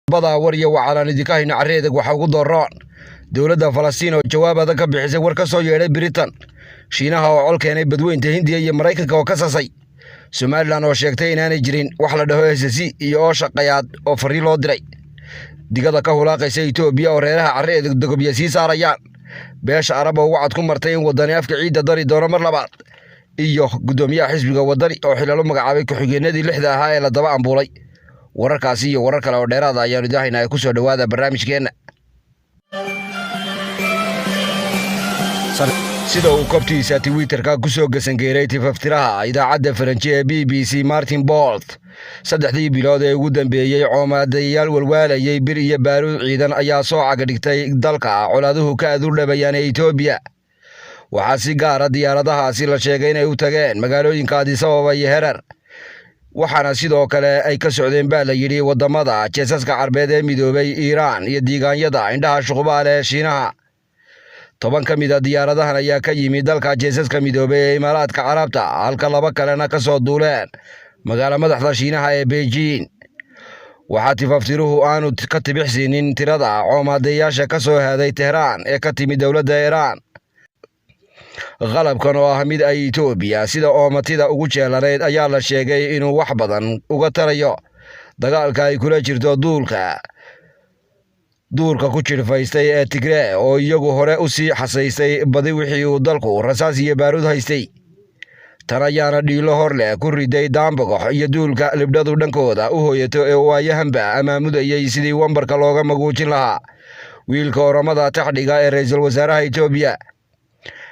bada waryo waxaan idinka hayna careedag waxa ugu dooran dawladda Falastiin oo jawaabada ka bixisay war ka soo yeedhay Britain Shiinaha oo colkeenay badweynta Hindiya iyo Mareykanka oo ka sasay Somaliland oo sheegtay inaanay jirin wax la dhaho SSC iyo oo shaqayaad oo fariin loo diray digada ka hulaaqaysa Itoobiya oo reeraha careedag dagobya sii saarayaan beesha Arab oo wacad ku martay in wadani afka ciida dari doono mar labaad iyo gudoomiyaha xisbiga wadani oo xilalo magacaabay ku xigeenadii 6 ahaa ee la daba ambulay wararkaasi iyo warar kale oo dheeraad ah ayaan idaahaynaa ku soo dhawaada barnaamijkeena sida uu kobtiisa Twitter-ka ku soo gasangeeray tifaftiraha idaacadda Faransiiska ee BBC Martin Bolt saddexdii bilood ee ugu dambeeyay coomadayaal walwaalayay bir iyo baaruud ciidan ayaa soo caga dhigtay dalka colaaduhu ka adurdhabayaan Itoobiya waxaa si gaar ah diyaaradahaasi la sheegay inay u tageen magaalooyinka Addis Ababa iyo Herar waxaana sidoo kale ay ka socdeen baa la yiri wadamada jeesaska Carbeed ee midoobay Iiraan iyo diigaanyada indhaha shuqbaale ee Shiinaha 10 ka mid ah diyaaradahan ayaa ka yimid dalka jeesaska midoobay ee Imaaraadka Carabta halka laba kalena ka soo duuleen magaalada madaxda Shiinaha ee Beijing waxaa tifaftiruhu aanu ka tibixsiinin tirada coomadayaasha ka soo haaday Tehran ee ka timid dawladda Iiraan qalabkan oo ah mid ay Itoobiya sida oomatida ugu jeelareed ayaa la sheegay inuu wax badan uga tarayo dagaalka ay kula jirto duulka ku jirfaystay ee Tigray oo iyagu hore u sii xasaystay badi wixii uu dalku rasaas iyo baaruud haystay tan ayaana dhiilo hor leh ku riday daambogox iyo duulka libdhadu dhankooda u hooyato ee waayahanba amaamudayay sidii wambarka looga maguujin lahaa wiilka oramada taxdhiga ee ra'iisul wasaaraha Itoobiya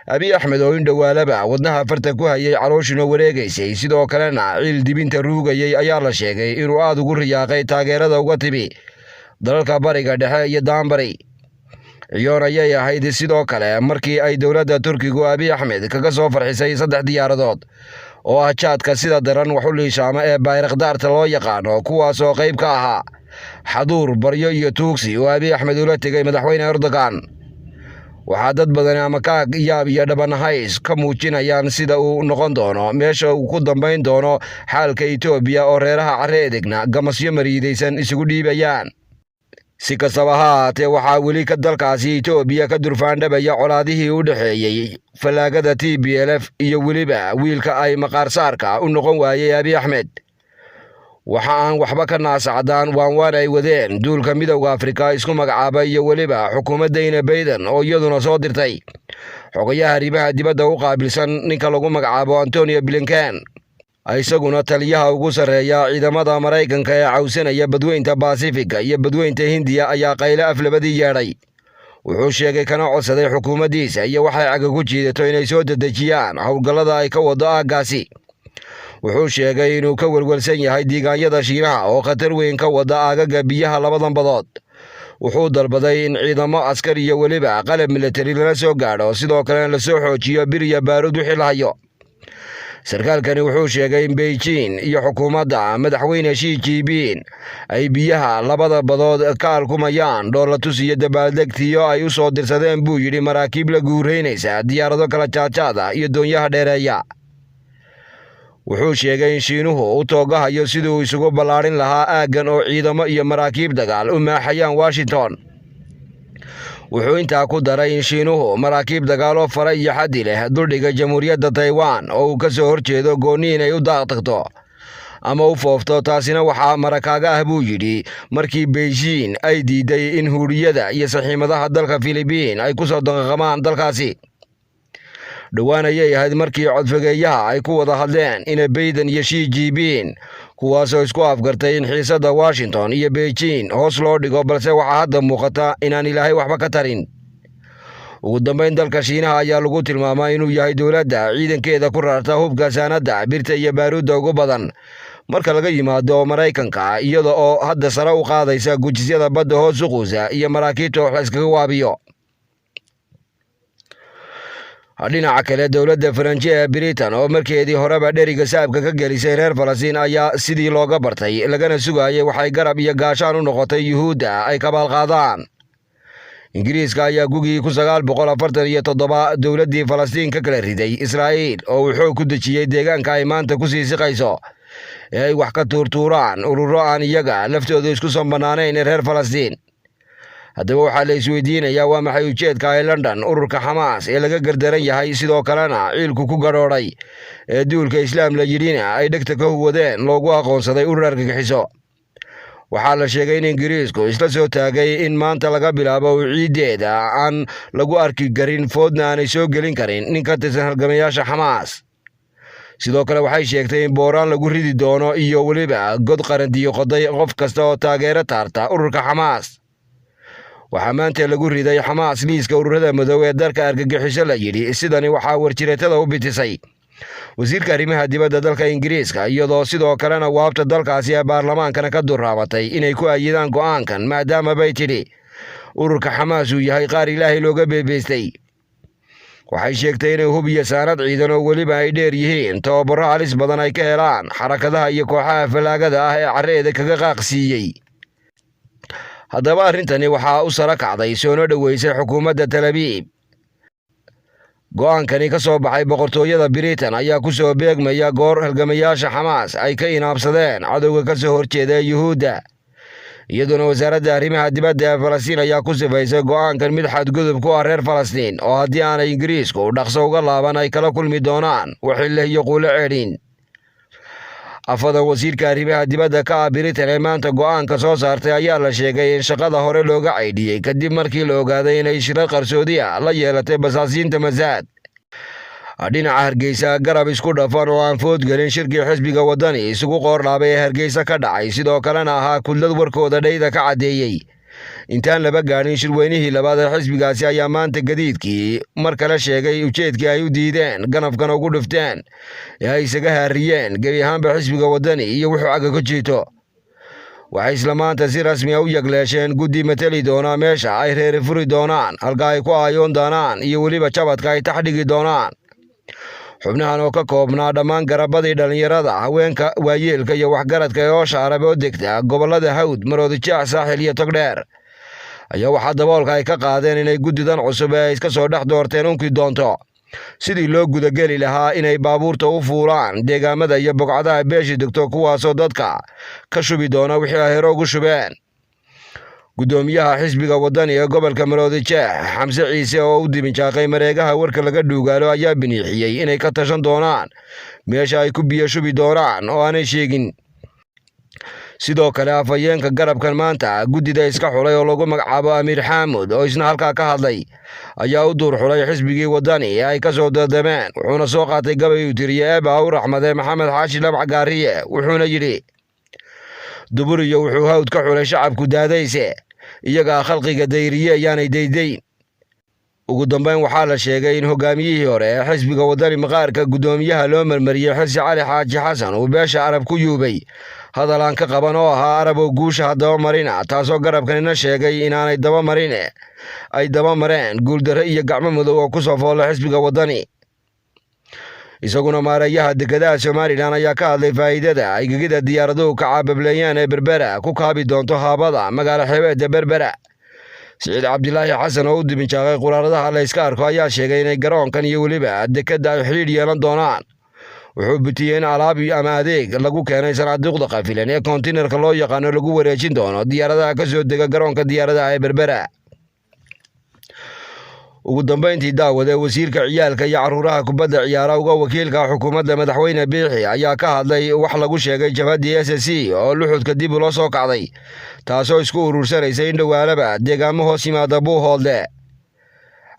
Abiy Ahmed oo indhawaalaba wadnaha farta ku hayay calooshuna wareegaysay sidoo kalena ciil dibinta ruugayay ayaa la sheegay inuu aad ugu riyaaqay taageerada uga tibi dalalka bariga dhexe iyo daanbari iyoon ayay ahayd sidoo kale markii ay dawladda Turkigu Abiy Ahmed kaga soo farxisay 3 diyaaradood oo ah jaadka sida daran wax u liishaama ee Bayraktaarta loo yaqaano kuwaas oo qayb ka ahaa xaduur baryo iyo tuugsi oo Abiy Ahmed ula tagay madaxweyne Erdogan waxaa dad badan ama kaag yaab iyo dhabanahays ka muujinayaan sida uu noqon doono meesha uu ku dambeyn doono xaalka Itoobiya oo reeraha careedegna gamasyo mariidaysan isugu dhiibayaan si kastaba ha ahaatee waxaa weli ka dalkaasi Itoobiya ka durfaandhabaya colaadihii u dhaxeeyay falaagada TPLF iyo weliba wiilka ay maqaarsaarka u noqon waayay Abiy Ahmed waxa aan waxba ka naasacdaan waan ay wadeen duulka midowga Afrika isku magacaabay iyo weliba xukuumadda Biden oo iyaduna soo dirtay xogayaha arrimaha dibadda u qaabilsan ninka lagu magacaabo Antonio Blinken isaguna taliyaha ugu sareeya ciidamada Mareykanka ee cawsanaya badweynta Pacific iyo badweynta Hindiya ayaa qayle aflabadii yeedhay wuxuu sheegay kana codsaday xukuumaddiisa iyo waxay caga ku jiidato inay soo dedejiyaan howlgallada ay ka wado aagaasi wuxuu sheegay inuu ka walwalsan yahay diigaanyada Shiinaha oo khatar weyn ka wada aagaga biyaha labadan badood wuxuu dalbaday in ciidamo askari iyo weliba qalab military la soo gaadho sidoo kale la soo xoojiyo bir iyo baaruud wixii la hayo sarkaalkani wuxuu sheegay in Beijing iyo xukuumadda madaxweyne Xi Jinping ay biyaha labada badood ka alkumayaan dhoolatus iyo dabaaldegtiyo ay u soo dirsadeen buu yiri maraakiib la guureynaysa diyaarado kala jaajaada iyo doonyaha dheereeya wuxuu sheegay in Shiinuhu u toogahayo siduu isugu ballaarin lahaa aagan oo ciidamo iyo maraakiib dagaal u maaxayaan Washington wuxuu intaa ku daray in Shiinuhu maraakiib dagaal oo fara iyo xaddi leh duldhiga Jamhuuriyadda Taiwan oo uu ka soo horjeedo gooni inay u daaqtagto ama u foofto taasina waxaa marakaaga ah buu yidhi markii Beijing ay diiday in huuriyada iyo saxiimadaha dalka Philippines ay ku soo danqamaan dalkaasi dhawaan ayay ahayd markii codfageeyaha ay ku wada hadleen in Biden iyo Xi Jinping kuwaasoo isku afgartay in xiisadda Washington iyo Beijing hoos loo dhigo balse waxaa hadda muuqata inaan Ilaahay waxba ka tarin ugu dambeyn dalka Shiinaha ayaa lagu tilmaamay inuu yahay dawladda ciidankeeda ku rarta hubka saanada birta iyo baaruudda ugu badan marka laga yimaado Mareykanka iyada oo hadda sare u qaadaysa gujisyada badda hoos u quusa iyo maraakiibta wax la iskaga waabiyo dhinaca kale dawladda Faransiiska ee Britain oo markeedii horeba dheriga saabka ka gelisay reer Falastiin ayaa sidii looga bartay lagana sugayay waxay garab iyo gaashaan u noqotay Yuhuudda ay ka balqaadaan Ingiriiska ayaa gugii 1947 dawladdii Falastiin ka kala riday Israa'iil oo wuxuu ku dejiyay deegaanka ay maanta ku sii siqayso ee ay wax ka tuurtuuraan ururo aan iyaga laftooda isku soo bannaanayn reer Falastiin. haddaba waxaa la isweydiinayaa waa maxay ujeedka ay London ururka Xamaas ee laga gardaran yahay sidoo kalena ciilku ku gadhoodhay ee duulka islaam la yidhina ay dhegta ka wadeen loogu aqoonsaday urur argagixiso. waxaa la sheegay in Ingiriisku isla soo taagay in maanta laga bilaabo ciideeda aan lagu arki karin foodna aanay soo gelin karin nin ka tirsan halgamayaasha Xamaas. sidoo kale waxay sheegtay in booraan lagu ridi doono iyo weliba god qarandiyo qoday qof kasta oo taageero taarta ururka Xamaas. waxaa maanta lagu riday Xamaas liiska ururada madow ee dalka argagixiso la yidhi. sidani waxaa warjireetada u bitisay wasiirka arrimaha dibadda dalka Ingiriiska, iyadoo sidoo kalena waabta dalkaasi ee baarlamaankana ka duraabatay inay ku ayidaan go'aankan maadaama bay tidhi ururka Xamaas uu yahay qaar Ilaahay looga beebeystay. waxay sheegtay inay hub iyo saanad ciidan oo weliba ay dheer yihiin tababaro halis badan ay ka helaan xarakadaha iyo kooxaha falaagada ah ee carreeda kaga qaaqsiiyey. haddaba arrintani waxaa u sara kacday soona dhoweysay xukuumadda Tel Aviv. go'aankani ka soo baxay boqortooyada Britain ayaa ku soo beegmaya goor halgamayaasha Xamaas ay ka inaabsadeen cadowga ka soo horjeeda Yuhuudda, iyaduna wasaaradda arrimaha dibadda ee Falastiin ayaa ku sifaysay go'aankan mid xadgudub ku ah reer Falastiin oo haddii aanay Ingiriisku dhaqso uga laaban ay kala kulmi doonaan waxille iyo quulo ceedhin. afada wasiirka arrimaha dibadda ka ah Britain ee maanta go'aanka soo saartay ayaa la sheegay in shaqada hore looga caydhiyey kadib markii la ogaaday inay shirar qarsoodi ah la yeelatay basaasiinta Mossad. dhinaca Hargeysa garab isku dhafan oo aan foodgelin shirkii xisbiga wadani isugu qoordhaabay ee Hargeysa ka dhacay sidoo kalena ahaa kudlad warkooda dhayda ka caddeeyey. intaan laba gaadhin shirweynihii labaad ee xisbigaasi ayaa maanta gadiidkii mar kale sheegay ujeedkii ay u diideen ganafkan ugu dhufteen ee ay isaga haariyeen gebi ahaanba xisbiga wadani iyo wuxuu aga ku jiito. waxay isla maanta si rasmi ah u yagleesheen guddi matali doona meesha ay reeri furi doonaan, halka ay ku aayoon doonaan iyo weliba jabadka ay tax dhigi doonaan. xubnahan oo ka koobnaa dhammaan garabadii dhallinyarada, haweenka, waayeelka iyo waxgaradka ee oosha Arab oo degta gobollada Hawd, Maroodijeex, Saaxil iyo Togdheer ayaa waxaa daboolka ay ka qaadeen inay guddidan cusub ee ay iska soo dhex doorteen unki doonto sidii loo gudageli lahaa inay baabuurta u fuulaan deegaamada iyo bogcadaha beeshi degto, kuwaasoo dadka ka shubi doona wixii ay hore ugu shubeen. gudoomiyaha xisbiga wadani ee gobolka Maroodijeex Xamse Ciise oo u dibinjaaqay mareegaha warka laga dhuugaalo ayaa biniixiyey inay ka tashan doonaan meesha ay ku biyo shubi doonaan oo aanay sheegin. sidoo kale afhayeenka garabkan maanta guddida iska xulay oo lagu magacaabo Amiir Xaamud oo isna halkaa ka hadlay ayaa u duur xulay xisbigii wadani ee ay ka soo dadameen, wuxuuna soo qaatay gabay uu tiriyey Eeba u raxmade Maxamed Xaashi Labcac Gaariye, wuxuuna yidhi duburiyo wuxuu Hawd ka xulay shacabku daadayse iyagaa khalqiga dayriye ayaanay daydayn. ugu dambeyn waxaa la sheegay in hogaamiyihii hore ee xisbiga wadani maqaarka gudoomiyaha loo marmariyey Xirsi Cali Xaaji Xasan uu beesha Arab ku yuubay hadal aan ka qaban oo ahaa Arab oo guusha daba marina, taasoo garabkanina sheegay inaanay daba marine ay daba mareen guuldarro iyo gacmo madow oo ku soo foolay xisbiga wadani. isaguna maareeyaha dekedaha Somaliland ayaa ka hadlay faa'iidada ay gegida diyaaraduhu ka caabableeyaan ee Berbera ku kaabi doonto haabada magaalo xeebeedda Berbera. Siciid Cabdilaahi Xasan oo u dibinjaaqay quraaradaha la iska arko ayaa sheegay inay garoonkan iyo weliba dekeda ay xiriir yeelan doonaan. wuxuu bitiyey in alaab ama adeeg lagu keenay sanaaduuqda qafilan ee koontiinarka loo yaqaano lagu wareejin doono diyaaradaha ka soo dega garoonka diyaaradaha ee Berbera. ugu dambeyntii daawade wasiirka ciyaalka iyo caruuraha kubadda ciyaara uga wakiilka xukuumadda madaxweyne Biixi ayaa ka hadlay wax lagu sheegay jabhadii SSC oo luxudka dib loo soo kacday, taasoo isku urursanaysa in dhawaalaba deegaamo hoos yimaada Buuhoodle.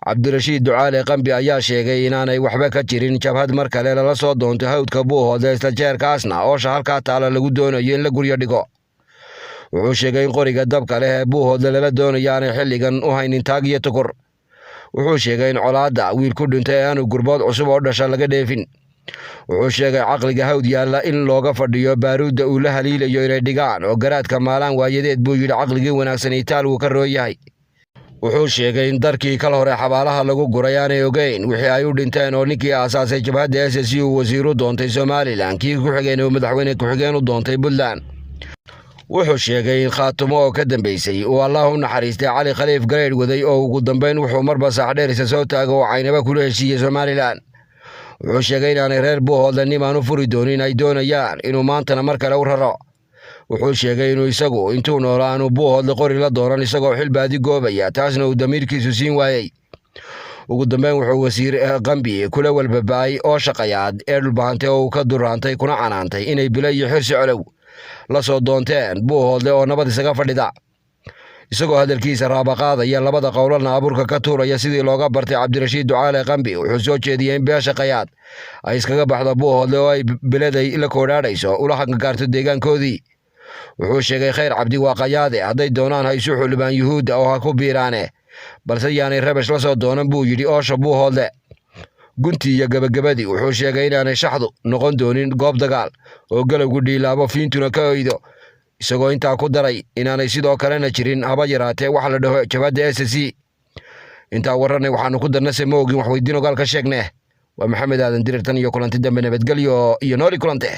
Cabdirashiid Ducaale Qambi ayaa sheegay inaanay waxba ka jirin jabhad mar kale lala soo doonto Hawdka Buuhoodle isla jeerkaasna oosha halkaa taala lagu doonayo in la guryo dhigo. wuxuu sheegay in qoriga dabka leh ee Buuhoodle lala doonayo aanay xilligan u haynin taag iyo tukur. wuxuu sheegay in colaadda wiil ku dhintay aanu gurbood cusub oo dhasha laga dheefin. wuxuu sheegay caqliga Hawd yaalla in looga fadhiyo baaruudda uu la haliilayo inay dhigaan oo garaadka maalaan waayadeed buu yidhi caqligii wanaagsan Itaal wuu ka rooyahay. wuxuu sheegay in darkii kala hore xabaalaha lagu guray aanay ogeyn wixii ay u dhinteen oo ninkii aasaasay jabhadda SSC uu wasiiru doontay Somaliland, kii ku xigeen oo madaxweyne ku-xigeen u doontay Puntland. wuxuu sheegay in khaatumo oo ka dambeysay uu Allah u naxariistay Cali Khaliif Gareed waday oo ugu dambeyn wuxuu marba saax dheer isa soo taago oo caynaba kula heshiiyey Somaliland. wuxuu sheegay inaanay reer Buuhoodle nimaan u furi doonin ay doonayaan inuu maantana mar kale u raro. wuxuu sheegay inuu isagu intuu noolaa aanu Buuhoodle qori la dooran isagoo xil baadi goobaya, taasna uu damiirkiisu siin waayey. ugu dambeyn wuxuu wasiir Qambi kula walbabaay oo shaqayaad ee dhulbaantay oo uu ka duraantay kuna canaantay inay bilo iyo xirsi colow la soo doonteen Buuhoodle oo nabad isaga fadhida. isagoo hadalkiisa raaba qaadaya labada qowlana abuurka ka tuuraya sidii looga bartay Cabdirashiid Ducaale Qambi, wuxuu soo jeediyay in beesha Qayaad ay iskaga baxdo Buuhoodle oo ay biladay la koodhaadhayso ula hangaarto deegaankoodii. wuxuu sheegay Khayr Cabdi waa Qayaade, hadday doonaan ha isu xulbaan yuhuudda oo ha ku biiraane, balse yaanay rabash la soo doonan buu yidhi oosha Buuhoodle. guntii iyo gabagabadii wuxuu sheegay inaanay shaxdu noqon doonin goob dagaal oo galowgu dhiilaabo fiintuna ka oydo, isagoo intaa ku daray inaanay sidoo kalena jirin haba yaraatee wax la dhaho jabhadda SSC. intaa warranay waxaanu ku darnase ma ogin wax weydiin ogaal ka sheegne. waa Maxamed Aadan Dirirtan iyo kulanti dambe nabadgelyo iyo nooli kulante.